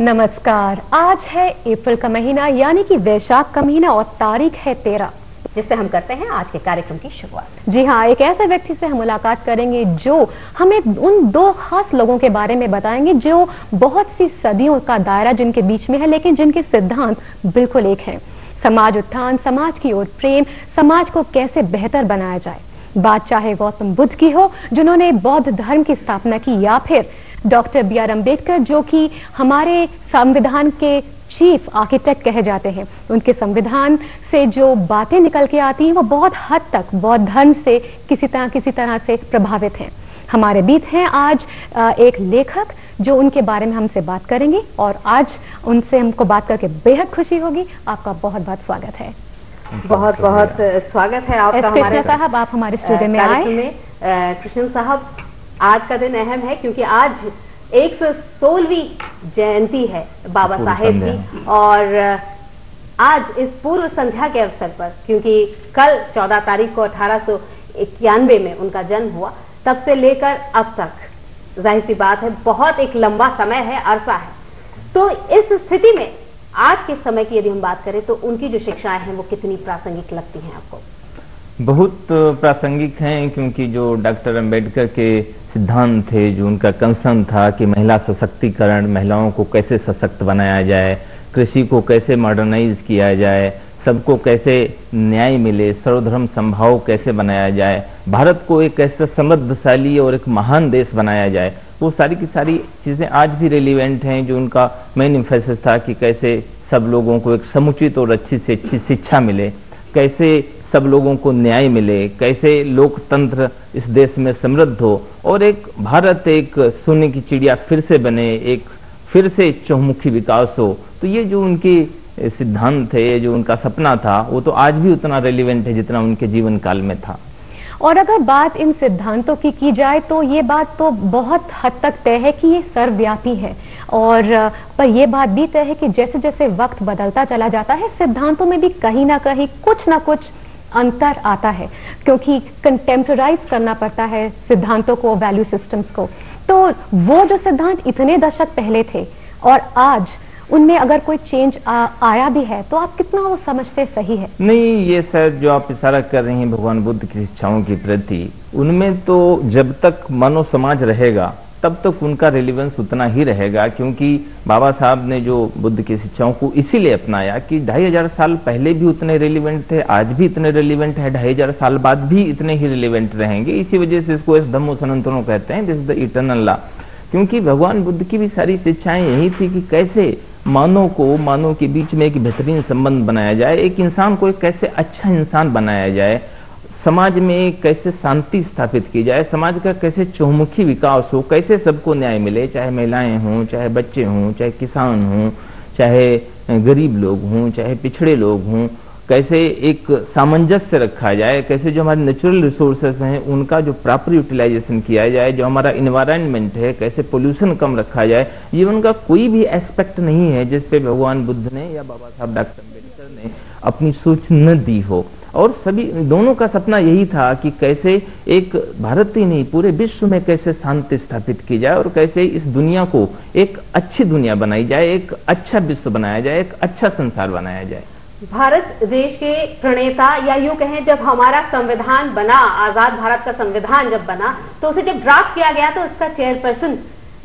नमस्कार। आज है अप्रैल का महीना यानी कि वैशाख का महीना और तारीख है 13, जिससे हम करते हैं आज के कार्यक्रम की शुरुआत। जी हाँ, एक ऐसे व्यक्ति से हम मुलाकात करेंगे जो हमें उन दो खास लोगों के बारे में बताएंगे जो बहुत सी सदियों का दायरा जिनके बीच में है, लेकिन जिनके सिद्धांत बिल्कुल एक हैं। समाज उत्थान, समाज की ओर प्रेम, समाज को कैसे बेहतर बनाया जाए। बात चाहे गौतम बुद्ध की हो जिन्होंने बौद्ध धर्म की स्थापना की, या फिर डॉक्टर बी आर अम्बेडकर जो कि हमारे संविधान के चीफ आर्किटेक्ट कहे जाते हैं। उनके संविधान से जो बातें निकल के आती हैं वो बहुत हद तक बौद्ध धर्म से किसी तरह से प्रभावित हैं। हमारे बीच हैं आज एक लेखक जो उनके बारे में हमसे बात करेंगे और आज उनसे हमको बात करके बेहद खुशी होगी। आपका बहुत बहुत स्वागत है। बहुत बहुत स्वागत है आपका। कृष्णा साहब, आप हमारे स्टूडियो में आए। कृष्ण साहब, आज का दिन अहम है क्योंकि आज 116वीं जयंती है बाबा साहेब की, और आज इस पूर्व संध्या के अवसर पर, क्योंकि कल 14 तारीख को 1891 में उनका जन्म हुआ, तब से लेकर अब तक जाहिर सी बात है बहुत एक लंबा समय है, अरसा है। तो इस स्थिति में आज के समय की यदि हम बात करें तो उनकी जो शिक्षाएं हैं वो कितनी प्रासंगिक लगती हैं आपको? बहुत प्रासंगिक हैं, क्योंकि जो डॉक्टर अंबेडकर के सिद्धांत थे, जो उनका कंसर्न था कि महिला सशक्तिकरण, महिलाओं को कैसे सशक्त बनाया जाए, कृषि को कैसे मॉडर्नाइज किया जाए, सबको कैसे न्याय मिले, सर्वधर्म संभाव कैसे बनाया जाए, भारत को एक ऐसा समृद्धशाली और एक महान देश बनाया जाए, वो सारी की सारी चीज़ें आज भी रिलेवेंट हैं। जो उनका मेन इम्फेसिस था कि कैसे सब लोगों को एक समुचित और अच्छी से अच्छी शिक्षा मिले, कैसे सब लोगों को न्याय मिले, कैसे लोकतंत्र इस देश में समृद्ध हो और एक भारत एक सोने की चिड़िया फिर से बने, एक फिर से चहुमुखी विकास हो। तो ये जो उनके सिद्धांत थे, जो उनका सपना था, वो तो आज भी उतना रेलिवेंट है जितना उनके जीवन काल में था। और अगर बात इन सिद्धांतों की जाए तो ये बात तो बहुत हद तक तय है कि ये सर्वव्यापी है, और पर यह बात भी तय है कि जैसे जैसे वक्त बदलता चला जाता है सिद्धांतों में भी कहीं ना कहीं कुछ ना कुछ अंतर आता है, क्योंकि कंटेम्पराइज करना पड़ता है सिद्धांतों को, वैल्यू सिस्टम्स को। तो वो जो सिद्धांत इतने दशक पहले थे और आज उनमें अगर कोई चेंज आया भी है तो आप कितना वो समझते सही है? नहीं, ये शायद जो आप इशारा कर रही हैं भगवान बुद्ध की शिक्षाओं के प्रति, उनमें तो जब तक मानव समाज रहेगा तब तक उनका रिलेवेंस उतना ही रहेगा, क्योंकि बाबा साहब ने जो बुद्ध की शिक्षाओं को इसीलिए अपनाया कि 2500 साल पहले भी उतने रिलेवेंट थे, आज भी इतने रिलेवेंट है, 2500 साल बाद भी इतने ही रिलेवेंट रहेंगे। इसी वजह से इसको धम्मो सनातनो कहते हैं, this is the eternal law. क्योंकि भगवान बुद्ध की भी सारी शिक्षाएं यही थी कि कैसे मानव के बीच में एक बेहतरीन संबंध बनाया जाए, एक इंसान को एक कैसे अच्छा इंसान बनाया जाए, समाज में कैसे शांति स्थापित की जाए, समाज का कैसे चहुमुखी विकास हो, कैसे सबको न्याय मिले, चाहे महिलाएं हों, चाहे बच्चे हों, चाहे किसान हों, चाहे गरीब लोग हों, चाहे पिछड़े लोग हों, कैसे एक सामंजस्य रखा जाए, कैसे जो हमारे नेचुरल रिसोर्सेज हैं उनका जो प्रॉपर यूटिलाइजेशन किया जाए, जो हमारा इन्वायरमेंट है कैसे पोल्यूशन कम रखा जाए। ये उनका कोई भी एस्पेक्ट नहीं है जिस पे भगवान बुद्ध ने या बाबा साहब डॉक्टर अम्बेडकर ने अपनी सोच न दी हो। और सभी दोनों का सपना यही था कि कैसे एक भारत ही नहीं पूरे विश्व में कैसे शांति स्थापित की जाए और कैसे इस दुनिया को एक अच्छी दुनिया बनाई जाए, एक अच्छा विश्व बनाया जाए, एक अच्छा संसार बनाया जाए। भारत देश के प्रणेता, या यूं कहें जब हमारा संविधान बना, आजाद भारत का संविधान जब बना तो उसे जब ड्राफ्ट किया गया तो उसका चेयरपर्सन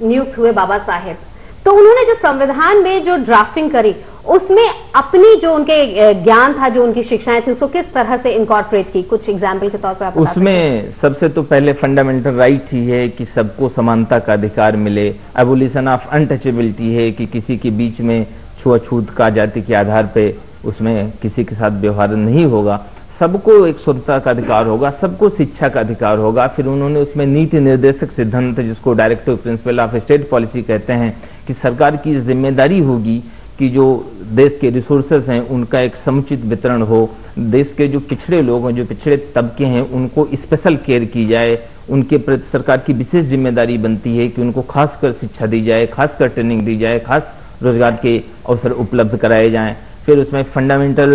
नियुक्त हुए बाबा साहेब। तो उन्होंने जो संविधान में जो ड्राफ्टिंग करी उसमें अपनी जो उनके ज्ञान था, जो उनकी शिक्षाएं थी, उसको किस तरह से इनकॉर्पोरेट की, कुछ एग्जाम्पल के तौर पर आप उसमें सबसे तो पहले फंडामेंटल राइट ही है कि सबको समानता का अधिकार मिले, एबोलिशन ऑफ अनटचेबिलिटी है कि किसी के बीच में छुआछूत का जाति के आधार पे उसमें किसी के साथ व्यवहार नहीं होगा, सबको एक स्वतंत्रता का अधिकार होगा, सबको शिक्षा का अधिकार होगा। फिर उन्होंने उसमें नीति निर्देशक सिद्धांत, जिसको directive principle of state policy कहते हैं, कि सरकार की जिम्मेदारी होगी कि जो देश के रिसोर्सेज हैं उनका एक समुचित वितरण हो, देश के जो पिछड़े लोग हैं, जो पिछड़े तबके हैं, उनको स्पेशल केयर की जाए, उनके प्रति सरकार की विशेष जिम्मेदारी बनती है कि उनको खासकर शिक्षा दी जाए, खासकर ट्रेनिंग दी जाए, खास रोजगार के अवसर उपलब्ध कराए जाएं। फिर उसमें फंडामेंटल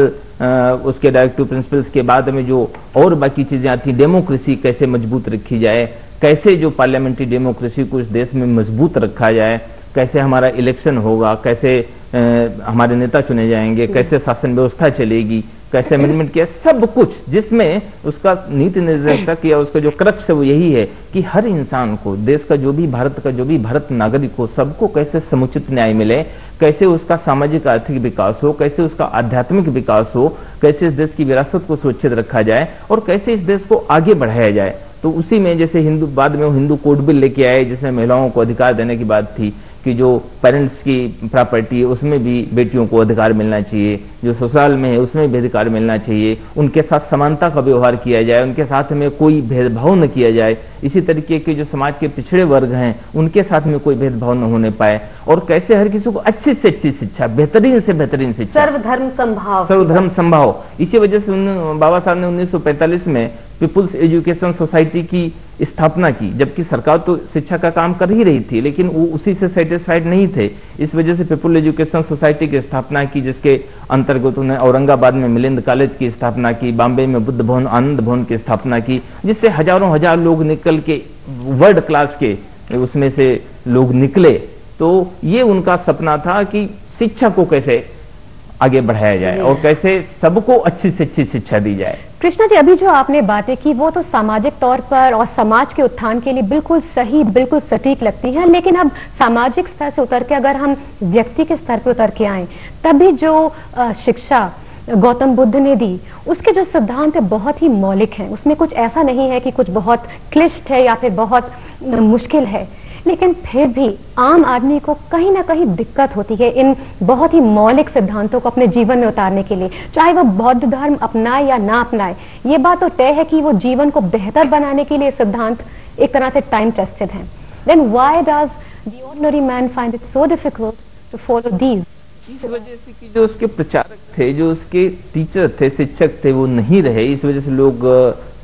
उसके डायरेक्टिव प्रिंसिपल्स के बाद में जो और बाकी चीजें आती, डेमोक्रेसी कैसे मजबूत रखी जाए, कैसे जो पार्लियामेंट्री डेमोक्रेसी को इस देश में मजबूत रखा जाए, कैसे हमारा इलेक्शन होगा, कैसे हमारे नेता चुने जाएंगे, कैसे शासन व्यवस्था चलेगी, कैसे अमेंडमेंट किया, सब कुछ जिसमें उसका नीति निर्देशक या उसका जो क्रक्स है वो यही है कि हर इंसान को, देश का जो भी, भारत का जो भी भारत नागरिक हो, सबको कैसे समुचित न्याय मिले, कैसे उसका सामाजिक आर्थिक विकास हो, कैसे उसका आध्यात्मिक विकास हो, कैसे इस देश की विरासत को सुरक्षित रखा जाए और कैसे इस देश को आगे बढ़ाया जाए। तो उसी में जैसे हिंदू, बाद में वो हिंदू कोड बिल लेके आए जिसमें महिलाओं को अधिकार देने की बात थी कि जो पेरेंट्स की प्रॉपर्टी है उसमें भी बेटियों को अधिकार मिलना चाहिए, जो ससुराल में है उसमें भी अधिकार मिलना चाहिए, उनके साथ समानता का व्यवहार किया जाए, उनके साथ में कोई भेदभाव न किया जाए, इसी तरीके के जो समाज के पिछड़े वर्ग हैं उनके साथ में कोई भेदभाव न होने पाए, और कैसे हर किसी को अच्छी से अच्छी शिक्षा, बेहतरीन से बेहतरीन शिक्षा, सर्वधर्म संभाव। इसी वजह से बाबा साहब ने 1945 में पीपुल्स एजुकेशन सोसाइटी की स्थापना की, जबकि सरकार तो शिक्षा का काम कर ही रही थी लेकिन वो उसी से सेटिस्फाइड नहीं थे। इस वजह से पीपुल एजुकेशन सोसाइटी की स्थापना की, जिसके अंतर्गत उन्होंने औरंगाबाद में मिलिंद कॉलेज की स्थापना की, बॉम्बे में बुद्ध भवन, आनंद भवन की स्थापना की, जिससे हजारों हजार लोग निकल के वर्ल्ड क्लास के उसमें से लोग निकले। तो ये उनका सपना था कि शिक्षा को कैसे आगे बढ़ाया जाए और कैसे सबको अच्छी से अच्छी शिक्षा दी जाए। कृष्णा जी, अभी जो आपने बातें की वो तो सामाजिक तौर पर और समाज के उत्थान के लिए बिल्कुल सही, बिल्कुल सटीक लगती हैं, लेकिन अब सामाजिक स्तर से उतर के अगर हम व्यक्ति के स्तर पर उतर के आए, तभी जो शिक्षा गौतम बुद्ध ने दी उसके जो सिद्धांत है बहुत ही मौलिक हैं। उसमें कुछ ऐसा नहीं है कि कुछ बहुत क्लिष्ट है या फिर बहुत मुश्किल है, लेकिन फिर भी आम आदमी को कहीं ना कहीं दिक्कत होती है इन बहुत ही मौलिक सिद्धांतों को अपने जीवन में उतारने के लिए, चाहे वो बौद्ध धर्म अपनाए या ना अपनाए। ये बात तो तय है कि वो जीवन को बेहतर बनाने के लिए सिद्धांत एक तरह से टाइम टेस्टेड हैं। Then why does the ordinary man find it so difficult to follow these? इस वजह से कि जो उसके प्रचारक थे, जो उसके टीचर थे, शिक्षक थे, वो नहीं रहे। इस वजह से लोग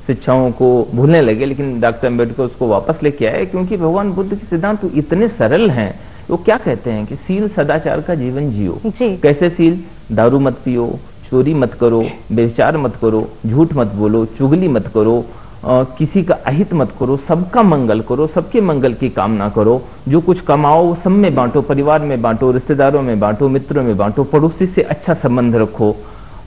शिक्षाओं को भूलने लगे, लेकिन डॉक्टर अम्बेडकर उसको वापस लेके आए क्योंकि भगवान बुद्ध के सिद्धांत तो इतने सरल हैं। वो क्या कहते हैं कि सील सदाचार का जीवन जियो। कैसे सील? दारू मत पियो, चोरी मत करो, व्यभिचार मत करो, झूठ मत बोलो, चुगली मत करो, किसी का अहित मत करो, सबका मंगल करो, सबके मंगल की कामना करो, जो कुछ कमाओ वो सब में बांटो, परिवार में बांटो, रिश्तेदारों में बांटो, मित्रों में बांटो, पड़ोसी से अच्छा संबंध रखो,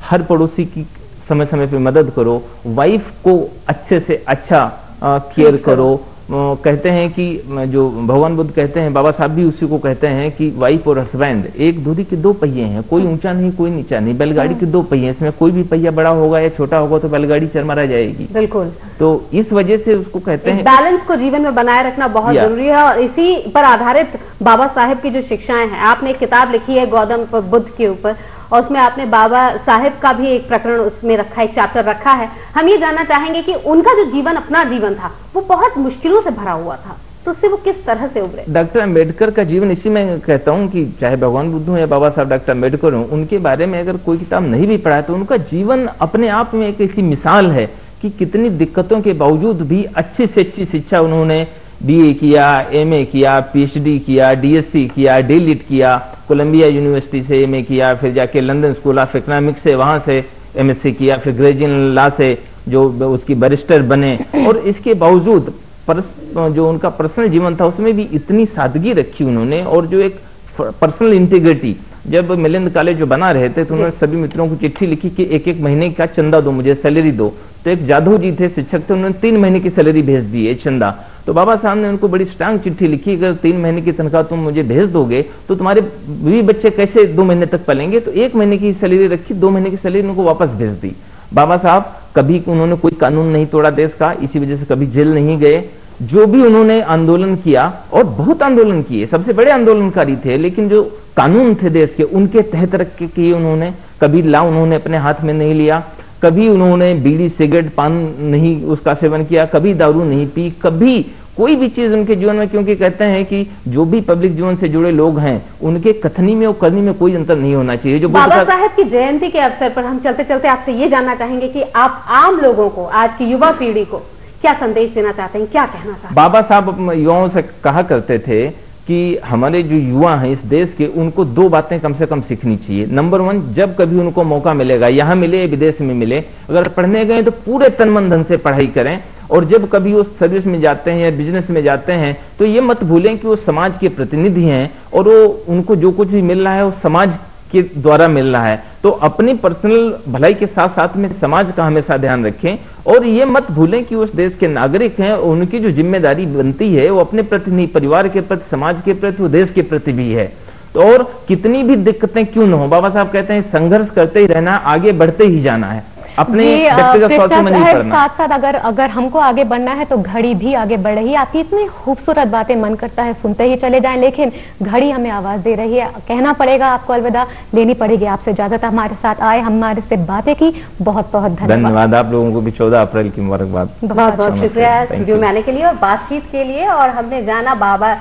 हर पड़ोसी की समय समय पे मदद करो, वाइफ को अच्छे से अच्छा केयर करो। कहते हैं कि जो भगवान बुद्ध कहते हैं, बाबा साहब भी उसी को कहते हैं कि वाइफ और हस्बैंड एक धुरी के दो पहिए हैं, कोई ऊंचा नहीं कोई नीचा नहीं, बैलगाड़ी के दो पहिए, इसमें कोई भी पहिया बड़ा होगा या छोटा होगा तो बैलगाड़ी चरमरा जाएगी। बिल्कुल। तो इस वजह से उसको कहते हैं बैलेंस को जीवन में बनाए रखना बहुत जरूरी है, और इसी पर आधारित बाबा साहेब की जो शिक्षाएं हैं, आपने एक किताब लिखी है गौतम बुद्ध के ऊपर, और उसमें आपने बाबा साहेब का भी एक प्रकरण उसमें रखा है, एक चैप्टर रखा है। हम ये जानना चाहेंगे कि उनका जो जीवन, अपना जीवन था, वो बहुत मुश्किलों से भरा हुआ था, तो उससे वो किस तरह से उभरे? डॉक्टर अम्बेडकर का जीवन, इसी में कहता हूँ कि चाहे भगवान बुद्ध हो या बाबा साहब डॉक्टर अम्बेडकर हो, उनके बारे में अगर कोई किताब नहीं भी पढ़ा है तो उनका जीवन अपने आप में एक ऐसी मिसाल है कि कितनी दिक्कतों के बावजूद भी अच्छी से अच्छी शिक्षा उन्होंने बीए किया, एमए किया, पीएचडी किया, डीएससी किया, डीलिट किया, कोलंबिया यूनिवर्सिटी से एमए किया, फिर जाके लंदन स्कूल ऑफ इकोनॉमिक्स से वहां से एमएससी किया, फिर ग्रेजुएशन लॉ से जो उसकी बैरिस्टर बने। और इसके बावजूद जो उनका पर्सनल जीवन था उसमें भी इतनी सादगी रखी उन्होंने, और जो एक पर्सनल इंटीग्रिटी, जब मिलिंद कॉलेज जो बना रहे थे तो उन्होंने सभी मित्रों को चिट्ठी लिखी कि एक एक महीने का चंदा दो, मुझे सैलरी दो। तो एक जाधव जी थे, शिक्षक थे, उन्होंने 3 महीने की सैलरी भेज दी है, चंदा। तो बाबा साहब ने उनको बड़ी स्ट्रांग चिट्ठी लिखी, अगर 3 महीने की तनख्वाह तुम मुझे भेज दोगे तो तुम्हारे बीवी बच्चे कैसे 2 महीने तक पलेंगे। तो 1 महीने की सैलरी रखी, 2 महीने की सैलरी उनको वापस भेज दी। बाबा साहब कभी उन्होंने कोई कानून नहीं तोड़ा देश का, इसी वजह से कभी जेल नहीं गए। जो भी उन्होंने आंदोलन किया, और बहुत आंदोलन किए, सबसे बड़े आंदोलनकारी थे, लेकिन जो कानून थे देश के उनके तहत रख के किए उन्होंने। कभी लॉ उन्होंने अपने हाथ में नहीं लिया, कभी उन्होंने बीड़ी सिगरेट पान नहीं उसका सेवन किया, कभी दारू नहीं पी, कभी कोई भी चीज उनके जीवन में, क्योंकि कहते हैं कि जो भी पब्लिक जीवन से जुड़े लोग हैं उनके कथनी में और करनी में कोई अंतर नहीं होना चाहिए। जो बाबा साहब की जयंती के अवसर पर हम चलते चलते आपसे ये जानना चाहेंगे कि आप आम लोगों को, आज की युवा पीढ़ी को क्या संदेश देना चाहते हैं, क्या कहना चाहते हैं? बाबा साहब युवाओं से कहा करते थे कि हमारे जो युवा हैं इस देश के, उनको 2 बातें कम से कम सीखनी चाहिए। नंबर 1, जब कभी उनको मौका मिलेगा, यहाँ मिले विदेश में मिले, अगर पढ़ने गए तो पूरे तन मन धन से पढ़ाई करें, और जब कभी वो सर्विस में जाते हैं या बिजनेस में जाते हैं तो ये मत भूलें कि वो समाज के प्रतिनिधि हैं और वो उनको जो कुछ भी मिल रहा है वो समाज के द्वारा मिल रहा है। तो अपनी पर्सनल भलाई के साथ साथ में समाज का हमेशा ध्यान रखें और ये मत भूलें कि उस देश के नागरिक हैं, उनकी जो जिम्मेदारी बनती है वो अपने प्रति नहीं, परिवार के प्रति, समाज के प्रति, वो देश के प्रति भी है। तो और कितनी भी दिक्कतें क्यों न हो, बाबा साहब कहते हैं संघर्ष करते ही रहना, आगे बढ़ते ही जाना है, अपने व्यक्तिगत स्वार्थ में नहीं पड़ना। साथ साथ अगर हमको आगे बढ़ना है तो घड़ी भी आगे बढ़ रही है। आपकी इतनी खूबसूरत बातें मन करता है सुनते ही चले जाएं, लेकिन घड़ी हमें आवाज दे रही है, कहना पड़ेगा आपको, अलविदा लेनी पड़ेगी आपसे इजाजत। हमारे साथ आए, हमारे से बातें की, बहुत बहुत धन्यवाद। आप लोगों को भी 14 अप्रैल की मुबारकबाद। बहुत बहुत शुक्रिया स्टूडियो में आने के लिए और बातचीत के लिए। और हमने जाना बाबा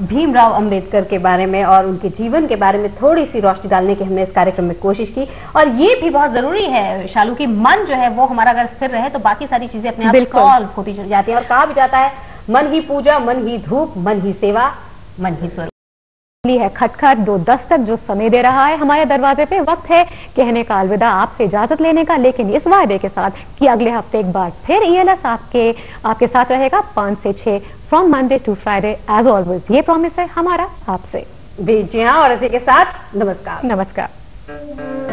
भीमराव अंबेडकर के बारे में और उनके जीवन के बारे में थोड़ी सी रोशनी डालने की हमने इस कार्यक्रम में कोशिश की। और ये भी बहुत जरूरी है शालू की मन जो है वो हमारा अगर स्थिर रहे तो बाकी सारी चीजें अपने आप सॉल्व होती चली जाती हैं। और कहा भी जाता है मन ही पूजा, मन ही धूप, मन ही सेवा, मन ही स्वरूप है। खटखट 2:10 तक जो समय दे रहा है हमारे दरवाजे पे, वक्त है कहने का अलविदा, आपसे इजाजत लेने का, लेकिन इस वायदे के साथ कि अगले हफ्ते एक बार फिर ELS आपके साथ रहेगा 5 से 6 from Monday to Friday as always. ये प्रॉमिस है हमारा आपसे। जी हाँ, और इसी के साथ नमस्कार। नमस्कार।